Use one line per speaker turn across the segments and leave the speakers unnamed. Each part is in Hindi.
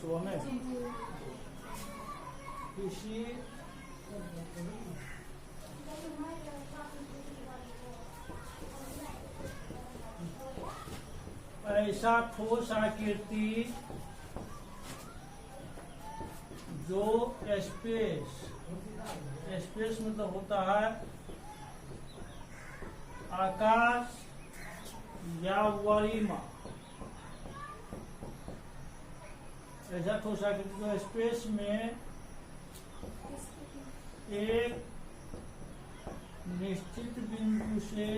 सुबह में किसी ऐसा ठोस आकृति जो स्पेस मतलब होता है आकाश या वरिमा। ऐसा ठोस आकृति जो स्पेस में एक निश्चित बिंदु से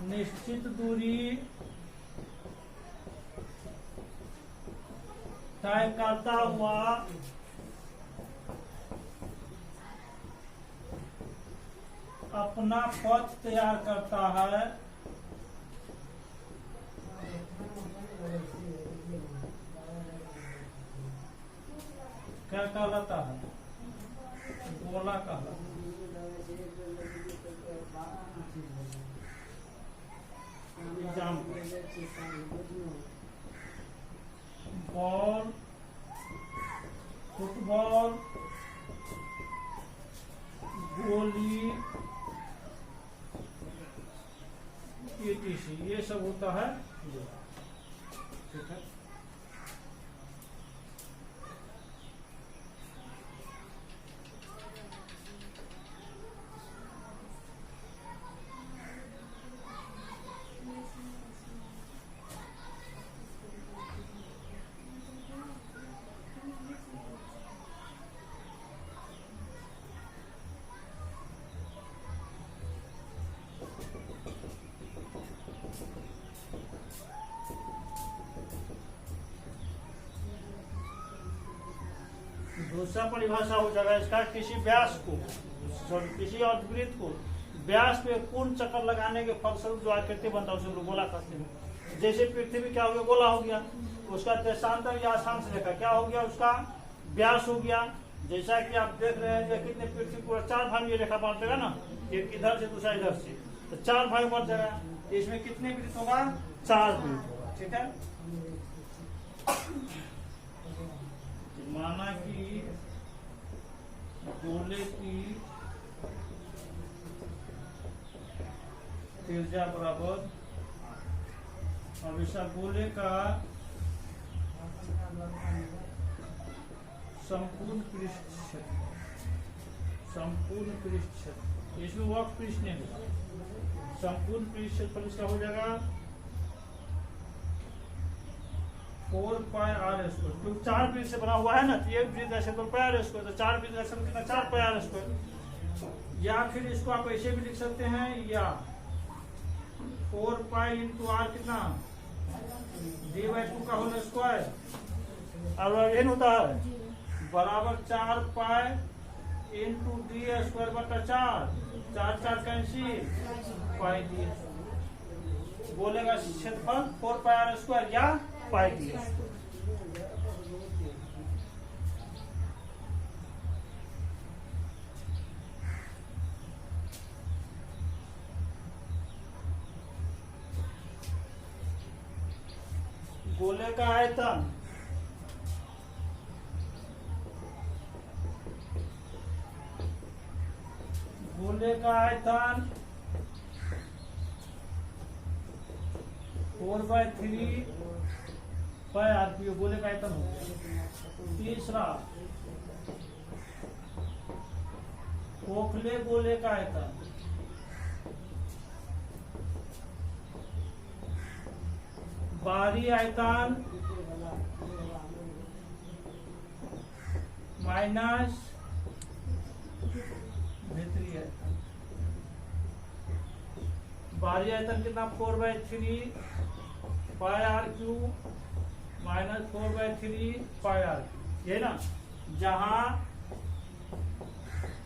निश्चित दूरी तय करता हुआ अपना पथ तैयार करता है, क्या कहलाता है? गोला कहलाता है। बॉल, फुटबॉल, गोली, etc. ये सब होता है। ठीक है। दूसरा परिभाषा हो जाएगा इसका, किसी व्यास को, किसी अर्धवृत्त को व्यास पे पूर्ण चक्कर लगाने के फलस्वरूप जो आकृति बनता है उसे गोला कहते हैं। जैसे पृथ्वी क्या हो गया? गोला हो गया। उसका देशांतर या अक्षांश रेखा क्या हो गया? उसका व्यास हो गया। जैसा कि आप देख रहे हैं कितने पृथ्वी पूरा 4 भाग में रेखा बांट देगा ना, एक इधर से दूसरा इधर से, तो 4 भाग बन जाएगा। इसमें कितने वृत्त होगा? 4 वृत्त होगा। ठीक है। माना कि गोले की त्रिज्या बराबर, अब इस गोले का संपूर्ण पृष्ठ क्षेत्र, इसमें वक्र पृष्ठ नहीं होगा, संपूर्ण पृष्ठ क्षेत्रफल इसका हो जाएगा 4πr², क्योंकि 4 वृत्त से बना हुआ है ना, तो एक वृत्त ऐसे तो πr², तो 4 वृत्त ऐसे कितना? 4πr²। या फिर इसको आप ऐसे भी लिख सकते हैं, या 4π × r कितना? d/2 का होल स्क्वायर, और n होता है बराबर 4π × d²/4, 4 कैंसिल, πd। बोलेगा क्षेत्रफल 4πr² या πd। गोले का आयतन गोले का आयतन 4/3 πr³ गोले का आयतन हो गया। तीसरा, खोखले गोले का आयतन बाहरी आयतन माइनस भीतरी आयतन। बाहरी आयतन कितना? 4/3 πr³ माइनस 4/3 πr³, ये ना, जहां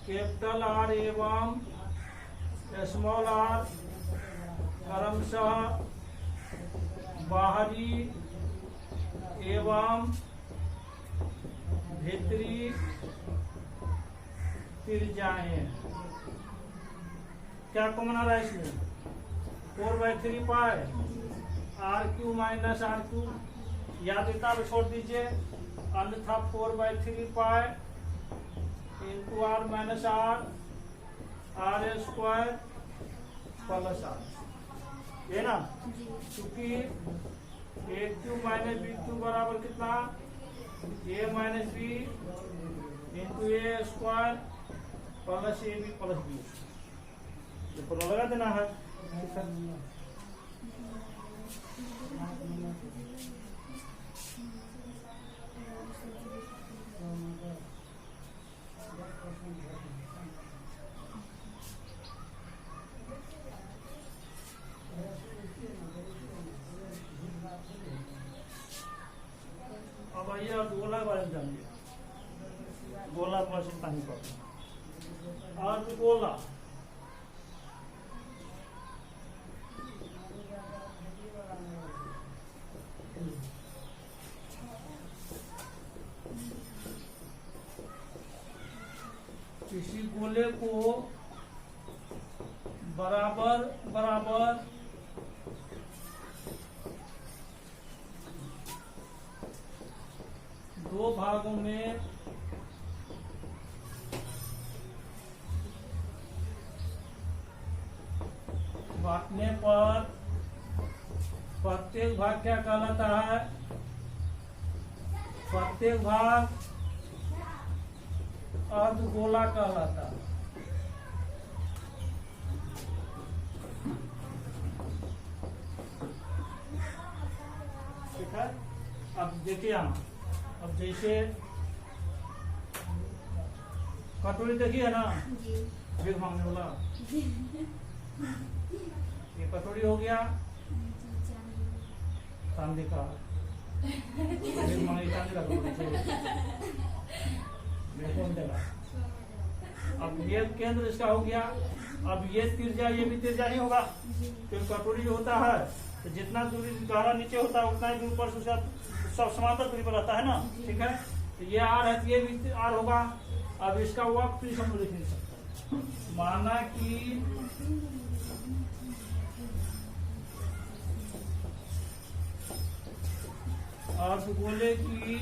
कैपिटल R एवं स्मॉल r क्रमशः बाहरी एवं भीतरी त्रिज्याएं। क्या कॉमन आ रहा है इसमें? 4/3 π R cube minus R cube, याद इतना पे छोड़ दीजिए, अन्यथा 4/3 pi into R minus R square plus R, ये ना, क्योंकि A cube minus B cube बराबर कितना, A minus B into A square plus A B plus B, ये पूरा लगा देना है। अब आइए और गोला के बारे में जानिए, गोला बस इतना ही पढ़ना। और गोला किसी गोले को बराबर बराबर दो भागों में बांटने पर प्रत्येक भाग क्या कहलाता है, प्रत्येक भाग अर्धगोला कहलाता है। ठीक है, अब देखिए यहाँ, अब जैसे कटोरी देखिए ना, भीख मांगने वाला, ये कटोरी हो गया चांदी का, भीख मांगे चांदी का कौन देगा। अब ये केंद्र इसका हो गया, अब ये तिरछा, ये भी तिरछा ही होगा, क्योंकि कटोरी जो होता है तो जितना दूरी गहरा नीचे होता है उतना ही दूर पर सब समांतर दूरी पर रहता है ना। ठीक है, तो ये आर है, ये भी आर होगा। अब इसका वक्त फिर हम लिख नहीं सकते, माना कि अर्धगोले की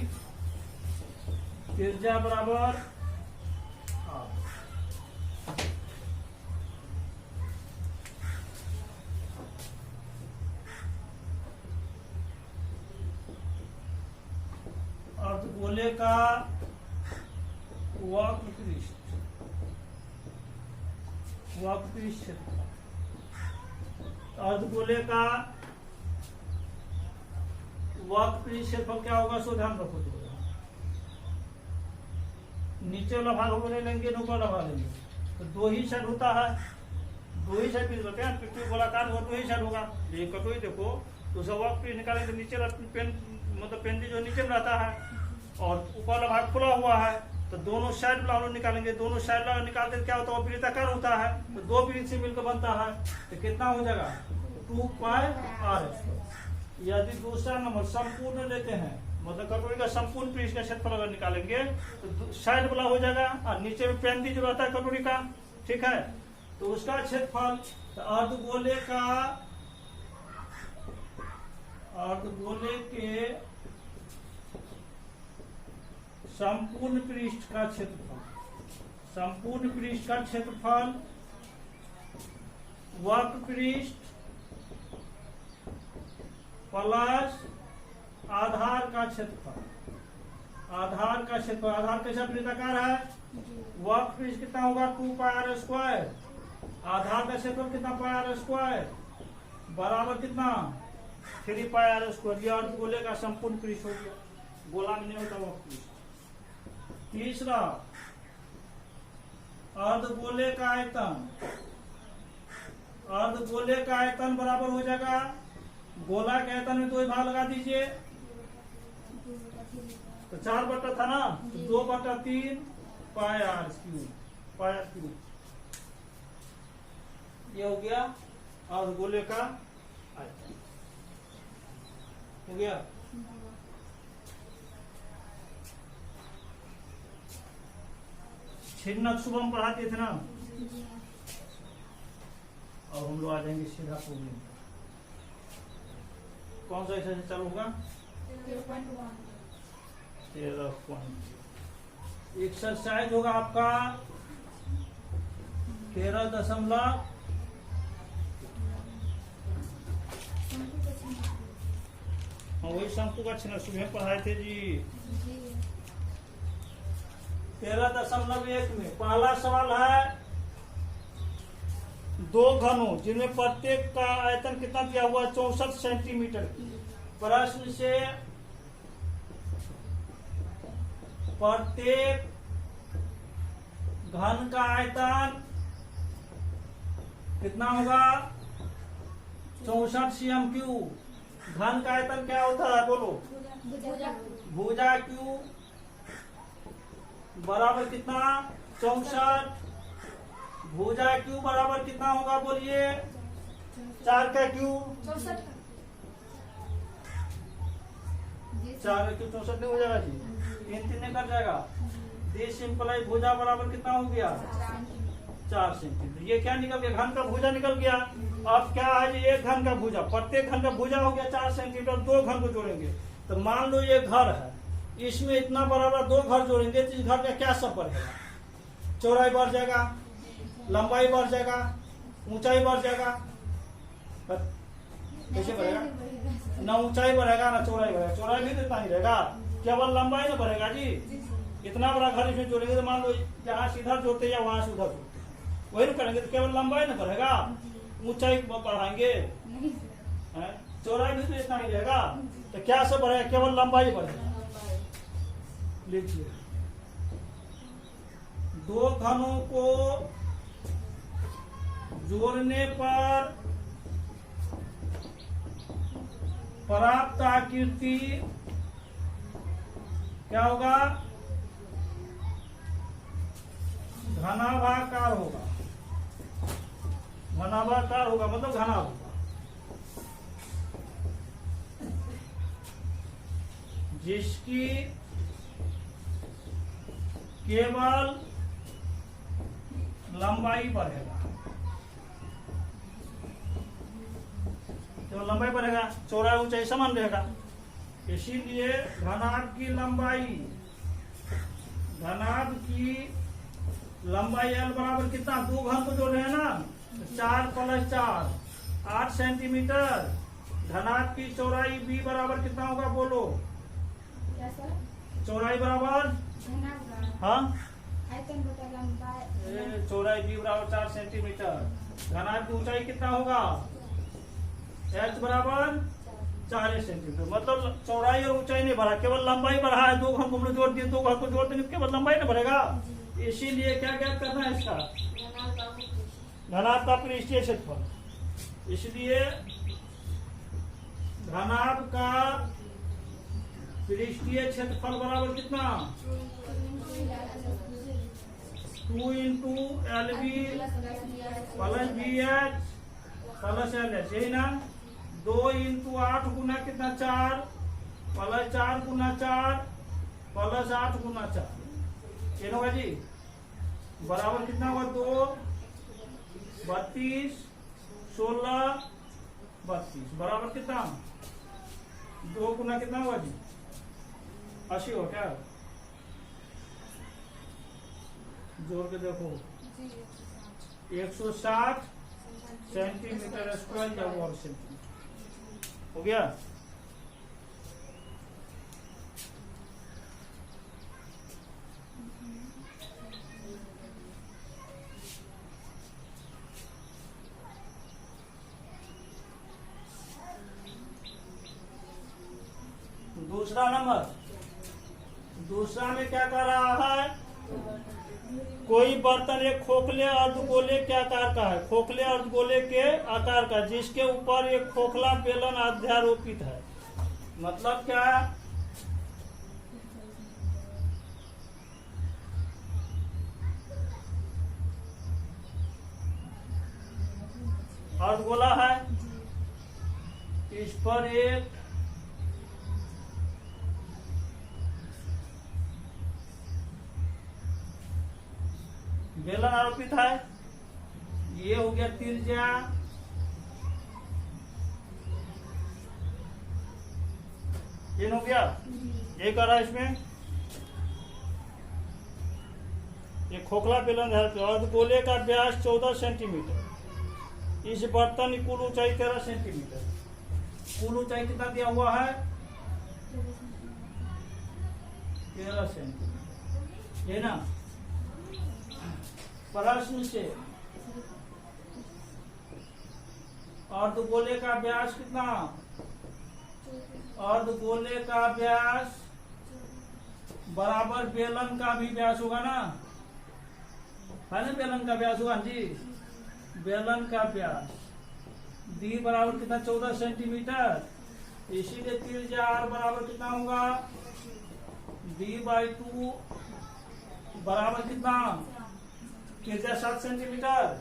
त्रिज्या बराबर अर्धगोले का वक्रपृष्ठ क्षेत्रफल, अर्धगोले का वक्रपृष्ठ क्षेत्रफल क्या होगा, सो ध्यान रखो। नीचे वाला भाग हम नहीं लेंगे, ऊपर वाला भाग लेंगे, तो दो ही साइड होता है, दो ही साइड होते हैं, पृथ्वी गोलाकार होगा, दो ही साइड होगा। ये कटोरी देखो तो उसका वक्रपृष्ठ निकालेंगे तो नीचे पेन मतलब पेंदी जो नीचे में रहता है और ऊपर वाला भाग खुला हुआ है, तो दोनों साइड वाला हम लोग निकालेंगे, दोनों साइड वाला निकालते क्या होता है, वृत्ताकार होता है, तो दो वृत्त से मिलकर बनता है, तो कितना हो जाएगा 2 पाई r²। यदि दूसरा नंबर संपूर्ण लेते हैं, मतलब कटोरी का संपूर्ण पृष्ठ का क्षेत्रफल अगर निकालेंगे तो साइड वाला हो जाएगा और नीचे में पेंदी जो रहता है कटोरी का, ठीक है, तो उसका क्षेत्रफल, तो अर्धगोले के संपूर्ण पृष्ठ का क्षेत्रफल, संपूर्ण पृष्ठ का क्षेत्रफल वक्रपृष्ठ प्लस आधार का क्षेत्रफल, आधार का क्षेत्रफल, आधार कैसा वृत्ताकार है, वक्रपृष्ठ कितना होगा 2 पाई r², आधार का क्षेत्रफल कितना पाई r² बराबर कितना 3 पाई r²। यह अर्धगोले का संपूर्ण पृष्ठ हो गया, गोला में नहीं होता वक्रपृष्ठ। तीसरा, अर्धगोले का आयतन, अर्धगोले का आयतन बराबर हो जाएगा, गोला के आयतन में 2 भाग लगा दीजिए, तो 4 बटा था ना, तो 2/3 पाई r³, ये हो गया अर्धगोले का आयतन, हो गया। छिन्नक सुबह हम पढ़ाते थे ना, अब हम लोग आ जाएंगे सीधा प्रॉब्लम। कौन सा एक्सरसाइज चालू होगा? 13 एक्सरसाइज होगा आपका 13 वही शंकु का छिन्न सुबह पढ़ाए थे जी। 13.1 में पहला सवाल है, दो घनों जिनमें प्रत्येक का आयतन कितना दिया हुआ 64 सेंटीमीटर। प्रश्न से प्रत्येक घन का आयतन कितना होगा? 64 cm3। घन का आयतन क्या होता है बोलो? भुजा क्यू बराबर कितना? 64। भुजा क्यू बराबर कितना होगा बोलिए? 4 का क्यू 4 का क्यू 64 नहीं हो जाएगा जी, 3 नहीं कर जाएगा। दिस सिंपलाई भुजा बराबर कितना हो गया? 4 सेंटीमीटर। ये क्या निकल गया? घन का भुजा निकल गया। अब क्या है जी? एक घन का भुजा, प्रत्येक घन का भुजा हो गया 4 सेंटीमीटर। दो घन को जोड़ेंगे तो मान लो ये घर है, इसमें इतना बराबर दो घर जोड़ेंगे तो इस घर का क्या सब बढ़ेगा? चौड़ाई बढ़ जाएगा, लंबाई बढ़ जाएगा, ऊंचाई बढ़ जाएगा। कैसे बढ़ेगा? ना ऊंचाई बढ़ेगा ना चौड़ाई बढ़ेगा। चौड़ाई भी तो इतना ही रहेगा, केवल लंबाई ना बढ़ेगा जी। इतना बड़ा घर इसमें जोड़ेंगे तो मान लो यहाँ से इधर जोड़ते या वहां से उधर जोड़ते, वही ना करेंगे तो केवल लंबाई ना बढ़ेगा, ऊंचाई बढ़ाएंगे, चौड़ाई भी तो इतना ही रहेगा। तो क्या सब बढ़ेगा? केवल लंबाई बढ़ेगा। लिखिए, दो घनों को जोड़ने पर प्राप्त आकृति क्या होगा? घनाभाकार होगा। घनाभाकार होगा मतलब घना होगा। जिसकी केवल लंबाई बढ़ेगा, केवल लंबाई बढ़ेगा, चौड़ाई ऊंचाई समान रहेगा। इसीलिए घनाभ की लंबाई L बराबर कितना? दो घन को जोड़ रहे हैं ना, 4 + 4 8 सेंटीमीटर। घनाभ की चौड़ाई B बराबर कितना होगा बोलो? चौड़ाई बराबर चौड़ाई B बराबर 4 सेंटीमीटर। घनाभ की ऊंचाई कितना होगा? H बराबर 4 सेंटीमीटर। मतलब चौड़ाई और ऊंचाई नहीं बढ़ा, केवल लंबाई बढ़ा है। दो घन को हमने जोड़ दिए, दो घन को जोड़ देंगे केवल लंबाई नहीं बढ़ेगा। इसीलिए क्या ज्ञात करना है इसका? घनाभ का पृष्ठीय क्षेत्रफल। इसलिए घनाभ का पृष्ठीय क्षेत्रफल बराबर कितना? 2 × LB + BH + LH, यही ना? 2 × 8 गुना कितना? 4 + 4 गुना 4 + 8 गुना 4 ये होगा जी। बराबर कितना होगा? 2 32 16 32 बराबर कितना? 2 गुना कितना होगा जी? 80 हो क्या? जोड़ के देखो, 160 सेंटीमीटर स्क्वायर या वर्ग सेंटीमीटर हो गया। दूसरा नंबर, दूसरा में क्या कर रहा है? कोई बर्तन एक खोखले अर्धगोले के आकार का है, खोखले अर्धगोले के आकार का, जिसके ऊपर एक खोखला बेलन अध्यारोपित है। मतलब क्या? अर्धगोला है, इस पर एक बेलन आरोपित है। ये हो गया त्रिज्या, इन हो गया। एक आ रहा है इसमें, ये खोखला बेलन है और गोले का व्यास 14 सेंटीमीटर। इस बर्तन की कुल ऊंचाई 13 सेंटीमीटर। कुल ऊंचाई कितना दिया हुआ है? 13 सेंटीमीटर, है ना। प्रश्न से अर्धगोले का व्यास कितना? अर्धगोले का व्यास बराबर बेलन का भी व्यास होगा ना, है ना। बेलन का व्यास होगा जी। बेलन का व्यास डी बराबर कितना? 14 सेंटीमीटर। इसीलिए त्रिज्या आर बराबर कितना होगा? d/2 बराबर कितना? त्रिज्या 7 सेंटीमीटर।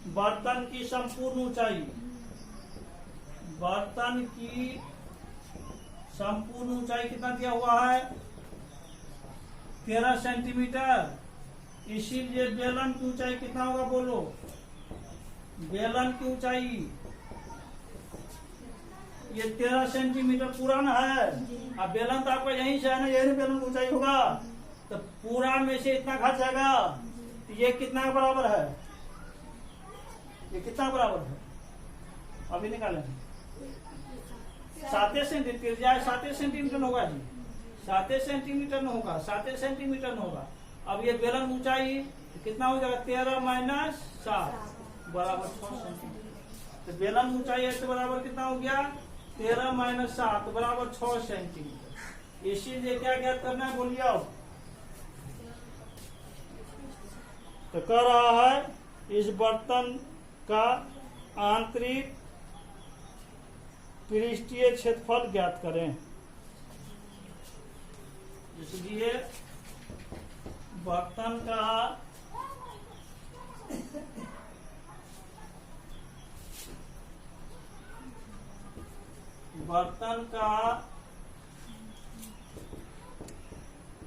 बर्तन की संपूर्ण ऊंचाई, बर्तन की संपूर्ण ऊंचाई कितना दिया हुआ है? 13 सेंटीमीटर। इसीलिए बेलन की ऊंचाई कितना होगा? बोलो। बेलन की ऊंचाई ये 13 सेंटीमीटर पूरा ना है। अब बेलन तो आपका यहीं से है ना, यही बेलन की ऊंचाई होगा। तो पूरा में से इतना घट जाएगा। तो ये कितना बराबर है? ये कितना बराबर है? अभी निकालें। 7 सेंटीमीटर। 7 सेंटीमीटर होगा जी। 7 सेंटीमीटर न होगा, 7 सेंटीमीटर न होगा। अब ये बेलन ऊंचाई कितना हो जाएगा? 13 - 7 बराबर 6 सेंटीमीटर। तो बेलन ऊंचाई है तो बराबर कितना हो गया? 13 - 7 बराबर 6 सेंटीमीटर। इसीलिए क्या ज्ञात करना है? बोलिए आप। तो कह रहा है इस बर्तन का आंतरिक पृष्ठीय क्षेत्रफल ज्ञात करें। इसलिए बर्तन का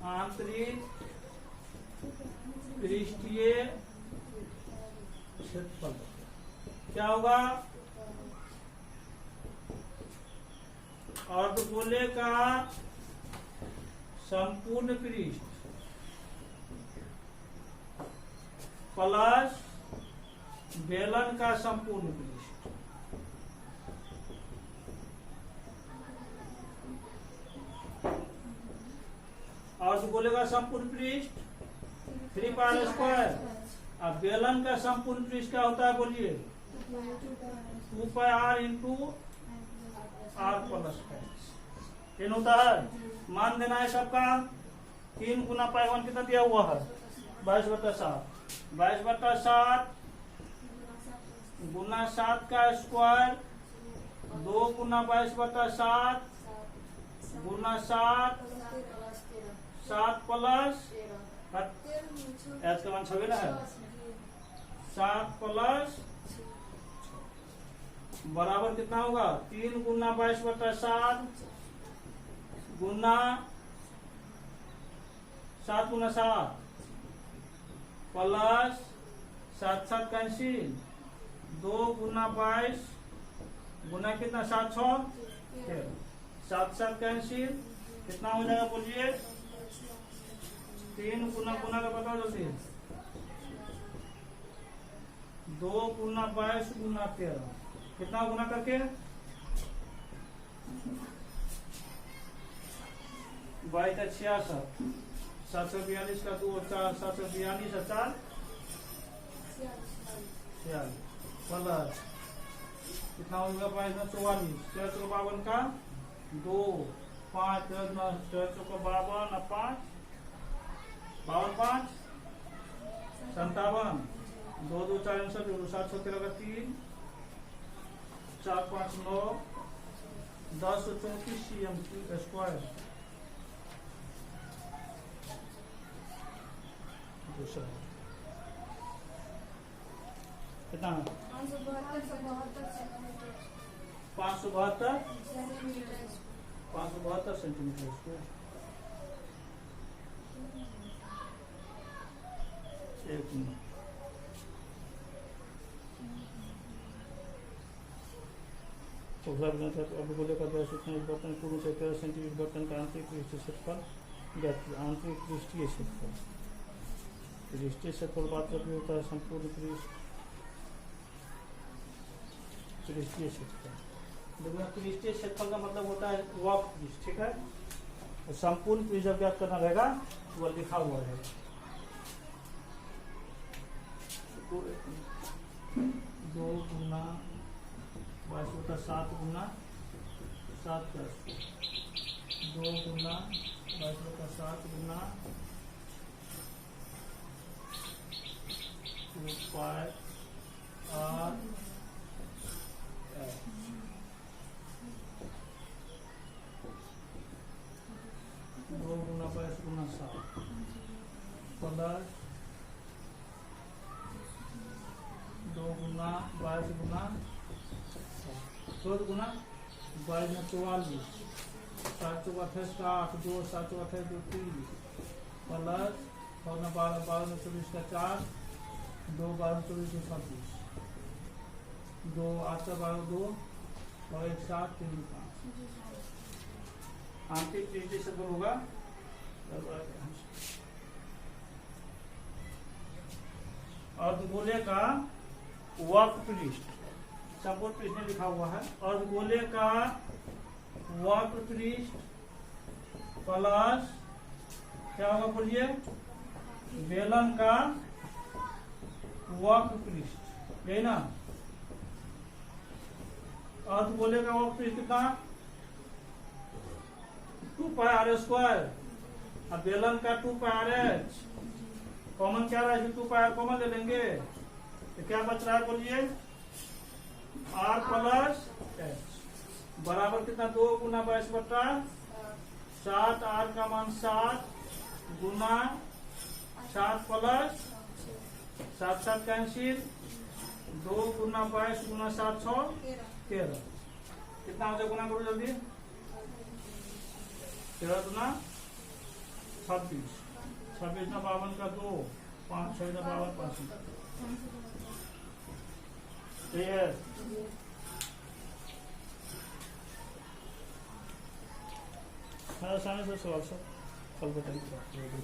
आंतरिक पृष्ठीय क्षेत्रफल क्या होगा? अर्धगोले का संपूर्ण पृष्ठ प्लस बेलन का संपूर्ण पृष्ठ। अर्धगोले का संपूर्ण पृष्ठ 3πr²। अब बेलन का संपूर्ण पृष्ठ क्या होता है? बोलिए। 2πr × r+5 होता है। मान देना है सबका। 3 × π1 कितना दिया हुआ है? 22/7। 22/7 गुना 7 का स्क्वायर 2 × 22/7 गुना 7 प्लस एच का मान 6 ना है। 7 प्लस बराबर कितना होगा? 3 × 22/7 गुना 7 × 7 प्लस 7 कैंसिल 2 × 22 गुना कितना? 7 × 6 7 कैंसिल कितना हो जाएगा? बोलिए। 3 गुना का पता जल्दी। 2 × 22 गुना 13 कितना गुना करके? 22 66 742 का 2 4 742 4 प्लस कितना होगा? 44 54 का 2 5 52 5 5 57 2 2 4 7 13 का 3 4 5 9 10 34 cm²। दूसरा कितना है? 572 सेंटीमीटर। एक मिनट। अर्धगोले का व्यास उतना एक बर्तन पूर्ण से 13 सेंटीमीटर बर्तन का आंतरिक पृष्ठीय क्षेत्रफल आंतरिक पृष्ठीय क्षेत्रफल। पृष्ठीय क्षेत्रफल बात करते होता है संपूर्ण पृष्ठीय क्षेत्रफल। देखो पृष्ठीय क्षेत्रफल का मतलब होता है वक्र पृष्ठ, ठीक है। और संपूर्ण पृष्ठ जब ज्ञात करना रहेगा वो लिखा हुआ है 2 गुना 22/7 गुना 7 प्लस 2 गुना 22/7 गुना 2 पाई r 2 गुना 22 गुना 7 प्लस 2 गुना 22 गुना 7 गुना 22 में 44 7 चौका 8 2 7 चौका 2 30 प्लस 12 12 में 24 का 4 2 12 24 36 2 8 12 2 और 1 7 3 5 आंतरिक पृष्ठीय क्षेत्रफल होगा। अर्धगोले का वक्र पृष्ठ संपूर्ण पृष्ठ में लिखा हुआ है। अर्धगोले का वक्र पृष्ठ प्लस क्या होगा बोलिए बेलन का वक्र पृष्ठ, यही ना। अर्धगोले का वक्र पृष्ठ कितना 2 पाई r स्क्वायर। अब बेलन का 2 पाई r h कॉमन क्या रहा है 2 पाई r कॉमन ले लेंगे तो क्या बच रहा है बोलिए r प्लस h बराबर कितना 2 गुना 22/7 r का मान 7 गुना 7 प्लस 7 7 कैंसिल 2 गुना 22 गुना 7 6 13 कितना हो जाए गुना करो जल्दी 13 गुना 26 26 ना 52 का 2 5 6 ना 52 5 आसानी से सवाल सब कल बताएंगे।